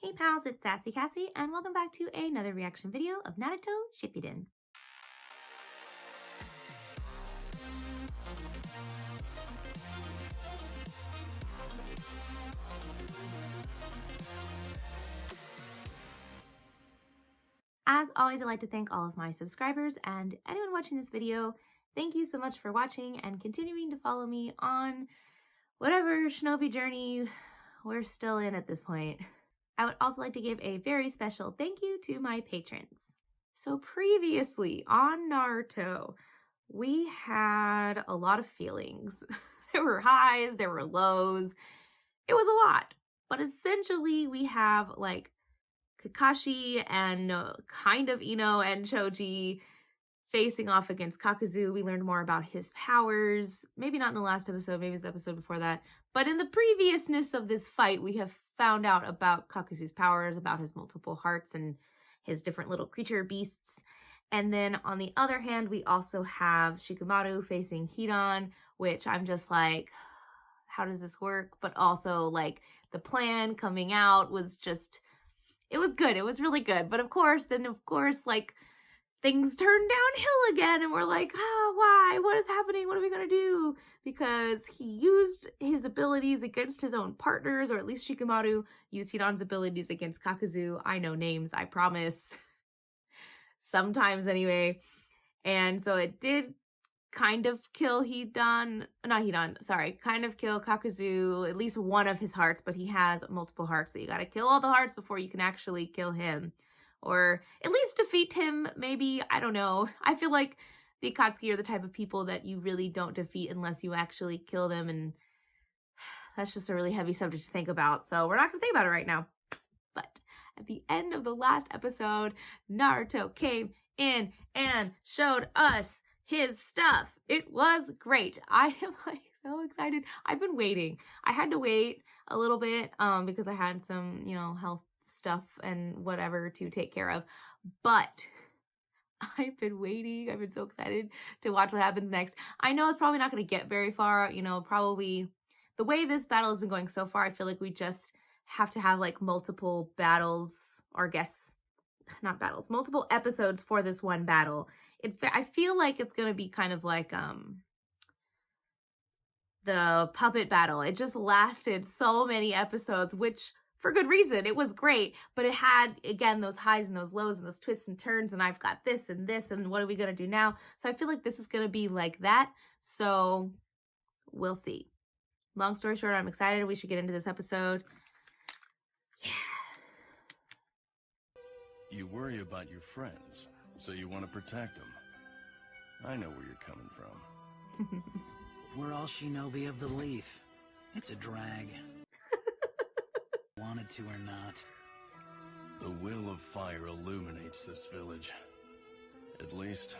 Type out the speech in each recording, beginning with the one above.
Hey pals, it's Sassy Cassie, and welcome back to another reaction video of Naruto Shippuden. As always, I'd like to thank all of my subscribers and anyone watching this video. Thank you so much for watching and continuing to follow me on whatever shinobi journey we're still in at this point. I would also like to give a very special thank you to my patrons. So previously on Naruto, we had a lot of feelings. There were highs, there were lows. It was a lot. But essentially we have like Kakashi and kind of Ino and Choji facing off against Kakuzu. We learned more about his powers. Maybe not in the last episode, maybe it's the episode before that. But in the previousness of this fight, we have found out about Kakuzu's powers, about his multiple hearts and his different little creature beasts. And then on the other hand, we also have Shikamaru facing Hidan, which I'm just like, how does this work? But also like the plan coming out was just, it was good. It was really good. But of course, like things turned downhill again and we're like, oh, why? What is happening? What are we going to do? Because he used his abilities against his own partners, or at least Shikamaru used Hidan's abilities against Kakuzu. I know names, I promise. Sometimes anyway. And so it did kind of kill kind of kill Kakuzu, at least one of his hearts, but he has multiple hearts, so you gotta kill all the hearts before you can actually kill him. Or at least defeat him, maybe, I don't know. I feel like the Akatsuki are the type of people that you really don't defeat unless you actually kill them, and that's just a really heavy subject to think about, so we're not gonna think about it right now. But at the end of the last episode, Naruto came in and showed us his stuff. It was great. I am like so excited. I've been waiting. I had to wait a little bit because I had some, health stuff and whatever to take care of. But I've been waiting. I've been so excited to watch what happens next. I know it's probably not going to get very far, probably the way this battle has been going so far, I feel like we just have to have like multiple battles, or multiple episodes for this one battle. I feel like it's gonna be kind of like the puppet battle. It just lasted so many episodes, which for good reason. It was great, but it had, again, those highs and those lows and those twists and turns, and I've got this and this, and what are we gonna do now? So I feel like this is gonna be like that, so we'll see. Long story short, I'm excited. We should get into this episode. Yeah. You worry about your friends, so you want to protect them. I know where you're coming from. We're all shinobi of the leaf. It's a drag. Wanted to or not. The will of fire illuminates this village. At least,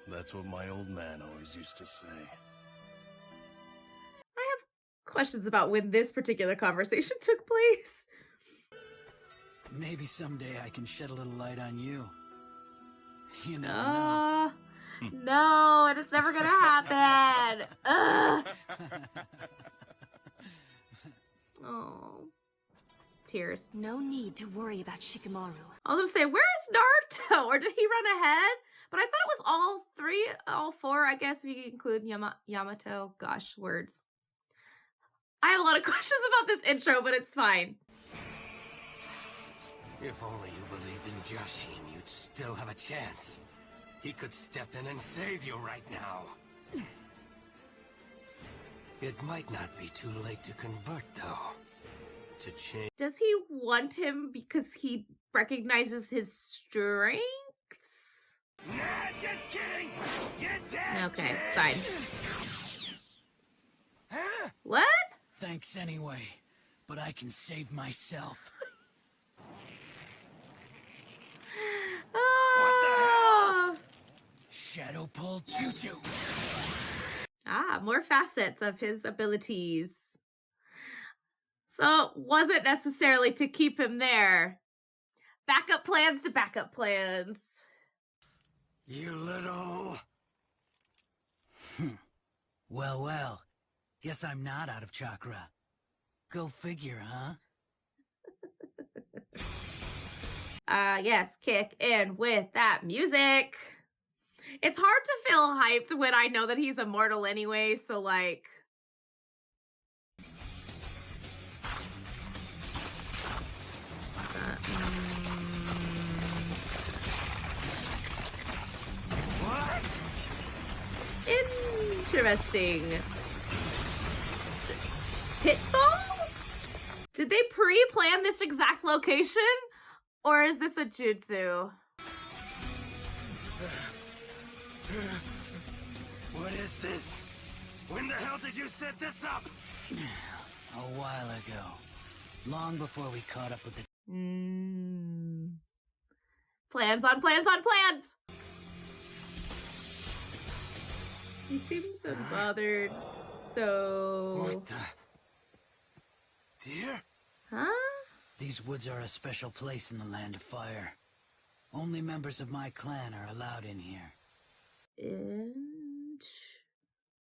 that's what my old man always used to say. I have questions about when this particular conversation took place. Maybe someday I can shed a little light on you. You never know. No, and it's never gonna happen. Oh, tears. No need to worry about Shikamaru. I was gonna say, where's Naruto? Or did he run ahead? But I thought it was all four, I guess, if you include Yamato. Gosh, words. I have a lot of questions about this intro, but it's fine. If only you believed in Jashin, you'd still have a chance. He could step in and save you right now. It might not be too late to convert, though. To change. Does he want him because he recognizes his strengths? Nah, just kidding! You're dead! Okay, fine. Huh? What? Thanks anyway, but I can save myself. Oh. Shadow pull jutsu. Ah, more facets of his abilities. So it wasn't necessarily to keep him there. Backup plans to backup plans. You little... Well. Guess I'm not out of chakra. Go figure, huh? Yes, kick in with that music. It's hard to feel hyped when I know that he's immortal anyway, so like... What? Interesting. Pitfall? Did they pre-plan this exact location? Or is this a jutsu? What is this? When the hell did you set this up? A while ago. Long before we caught up with the... Plans on plans on plans! He seems unbothered, so... What the... Deer? Huh? These woods are a special place in the Land of Fire. Only members of my clan are allowed in here.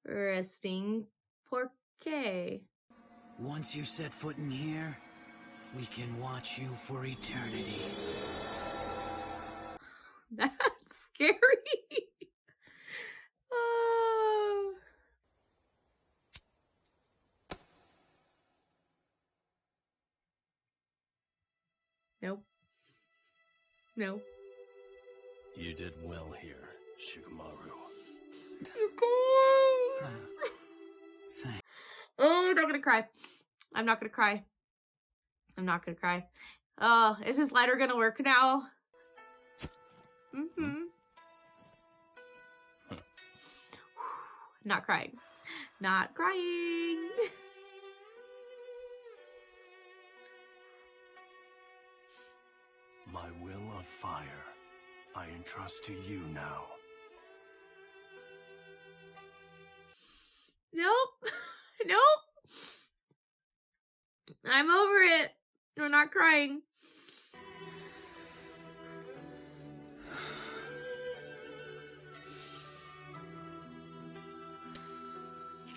Interesting. Por qué? Once you set foot in here, we can watch you for eternity. That's scary. Nope. No. You did well here, Shikamaru. Of course. Thanks. Oh, I'm not gonna cry. I'm not gonna cry. I'm not gonna cry. Is his lighter gonna work now? Not crying. Not crying. My will of fire, I entrust to you now. Nope. Nope. I'm over it. I'm not crying.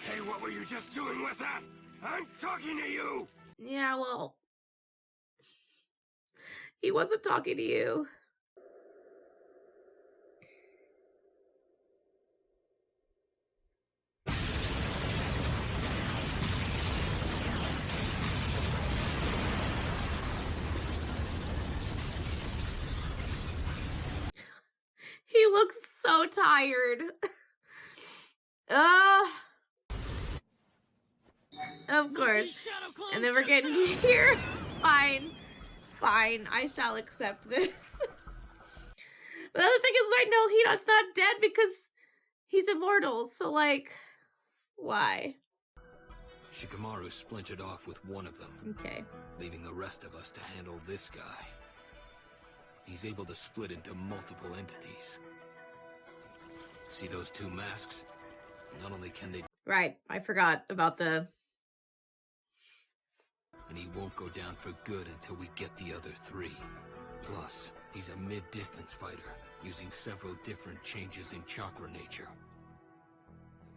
Hey, what were you just doing with that? I'm talking to you! Yeah, well, he wasn't talking to you. He looks so tired. Of course. And then we're getting to here. Fine. Fine. I shall accept this. But the other thing is, I know Hinata's not dead because he's immortal. So, like, why? Shikamaru splintered off with one of them, Okay. leaving the rest of us to handle this guy. He's able to split into multiple entities. See those two masks? Not only can they... Right. I forgot about the... And he won't go down for good until we get the other three. Plus, he's a mid-distance fighter, using several different changes in chakra nature.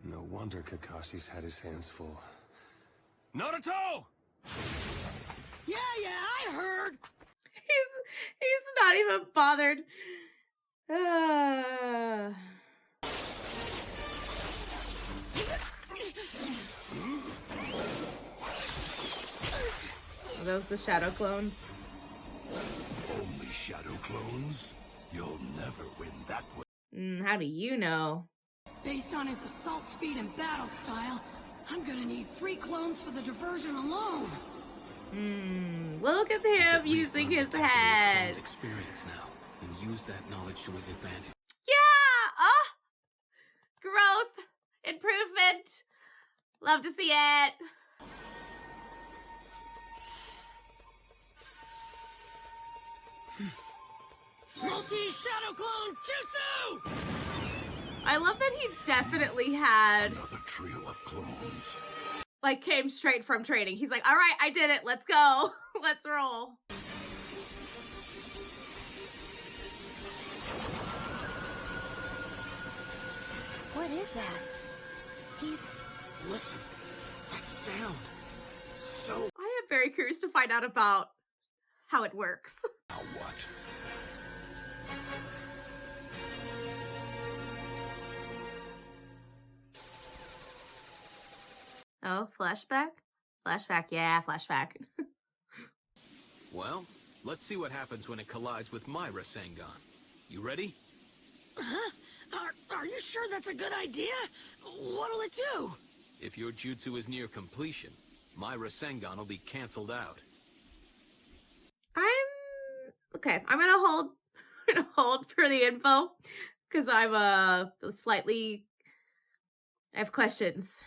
No wonder Kakashi's had his hands full. Naruto! Yeah, I heard! He's not even bothered. Are those the shadow clones? Only shadow clones? You'll never win that way. How do you know? Based on his assault speed and battle style, I'm gonna need 3 clones for the diversion alone. Look at him using his head. Experience now, and use that knowledge to his advantage. Yeah! Growth, improvement. Love to see it. Montee Shadow Clone Jutsu! I love that he definitely had, Another trio of clones. like, came straight from training. He's like, all right, I did it. Let's go. Let's roll. What is that? He's... Listen, that sound. So... I am very curious to find out about how it works. Now what? Oh, flashback? Flashback, yeah, flashback. Well, let's see what happens when it collides with my Rasengan. You ready? Huh? Are you sure that's a good idea? What'll it do? If your jutsu is near completion, my Rasengan will be canceled out. Okay, I'm gonna hold for the info, because I'm I have questions.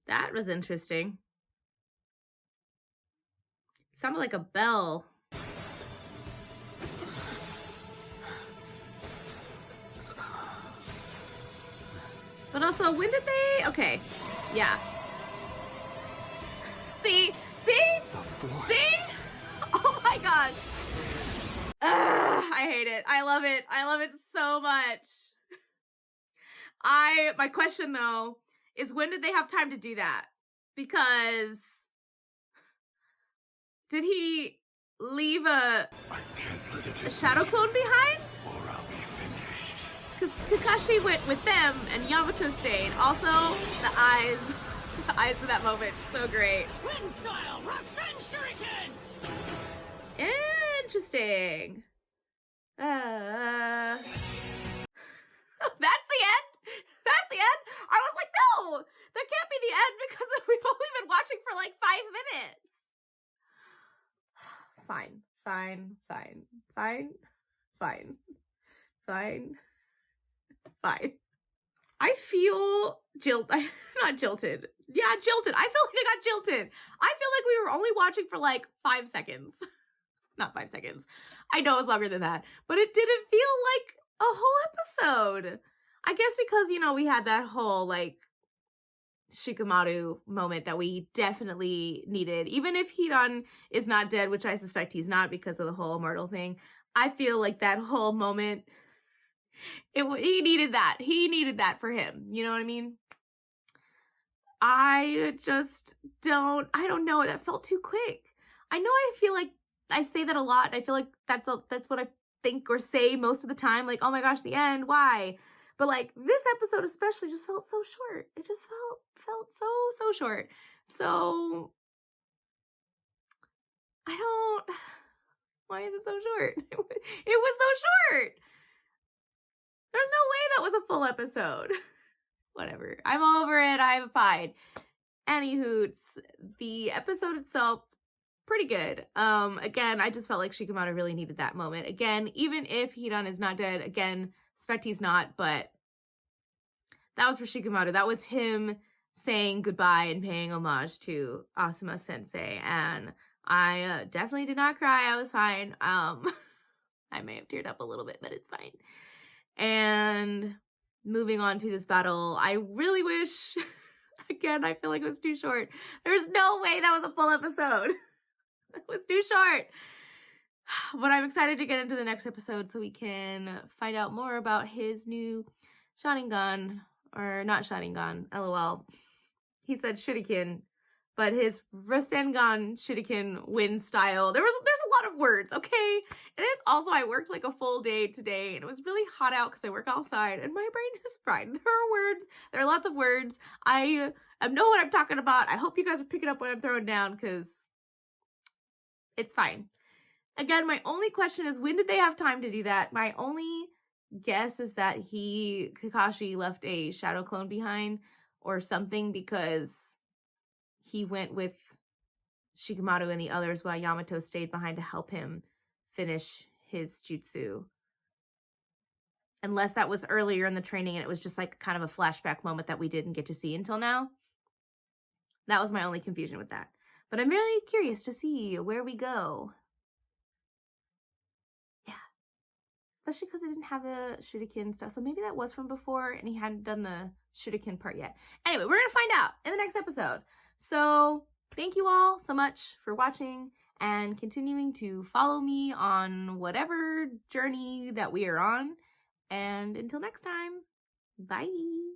That was interesting. Sounded like a bell. But also, when did they? Okay, yeah. See? Oh my gosh. I hate it. I love it. I love it so much. My question though is, when did they have time to do that? Because did he leave a shadow clone behind? Because Kakashi went with them and Yamato stayed. Also, the eyes of that moment, so great. Wind style, Rasen Shuriken! Interesting. That's the end? That's the end? I was like, no, that can't be the end because we've only been watching for like 5 minutes. Fine. I feel not jilted. Yeah, jilted. I feel like I got jilted. I feel like we were only watching for like 5 seconds. Not 5 seconds. I know it's longer than that, but it didn't feel like a whole episode. I guess because, we had that whole like Shikamaru moment that we definitely needed. Even if Hidan is not dead, which I suspect he's not because of the whole immortal thing, I feel like that whole moment, he needed that. He needed that for him. You know what I mean? I don't know. That felt too quick. I know I feel like I say that a lot. I feel like that's what I think or say most of the time. Like, oh my gosh, the end, why? But like this episode especially just felt so short. It just felt so short. So why is it so short? It was so short. There's no way that was a full episode. Whatever. I'm over it. I'm fine. Anywhoots, the episode itself, pretty good. Again, I just felt like Shikamaru really needed that moment. Again, even if Hidan is not dead, again, suspect he's not, but that was for Shikamaru. That was him saying goodbye and paying homage to Asuma Sensei. And I definitely did not cry. I was fine. I may have teared up a little bit, but it's fine. And moving on to this battle, I really wish, again, I feel like it was too short. There's no way that was a full episode. It was too short. But I'm excited to get into the next episode so we can find out more about his new Sharingan, or not Sharingan, LOL. He said Shuriken, but his Rasengan Shuriken wind style. There's a lot of words, okay? And it's also, I worked like a full day today, and it was really hot out because I work outside, and my brain is fried. There are words. There are lots of words. I know what I'm talking about. I hope you guys are picking up what I'm throwing down because it's fine. Again, my only question is, when did they have time to do that? My only guess is that Kakashi left a shadow clone behind or something, because he went with Shikamaru and the others while Yamato stayed behind to help him finish his jutsu. Unless that was earlier in the training and it was just like kind of a flashback moment that we didn't get to see until now. That was my only confusion with that. But I'm really curious to see where we go. Yeah. Especially because I didn't have the Shuriken stuff. So maybe that was from before and he hadn't done the Shuriken part yet. Anyway, we're going to find out in the next episode. So thank you all so much for watching and continuing to follow me on whatever journey that we are on. And until next time, bye!